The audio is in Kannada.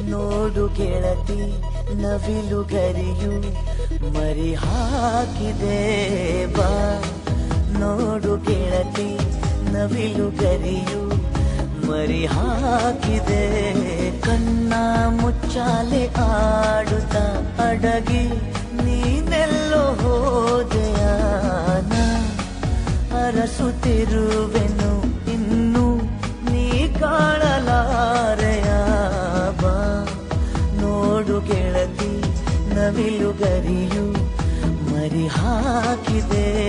ನೋಡು ಗೆಳತಿ ನವಿಲುಗರಿಯು ಮರಿ ಹಾಕಿದೆ ಬಾ. ನೋಡು ಗೆಳತಿ ನವಿಲುಗರಿಯು ಮರಿ ಹಾಕಿದೆ. ಕಣ್ಣ ಮುಚ್ಚಾಲೆ ಆಡುತ್ತಾ ಅಡಗಿ ನೀನೆಲ್ಲೋ ಹೋದೆಯಾನ. ಅರಸುತ್ತಿರುವೆನು ಇನ್ನು ನೀ ಕಾಣಲಾರೆಯ ಬಾ. ನೋಡು ಗೆಳತಿ ನವಿಲುಗರಿಯು ಮರಿ ಹಾಕಿದೆ.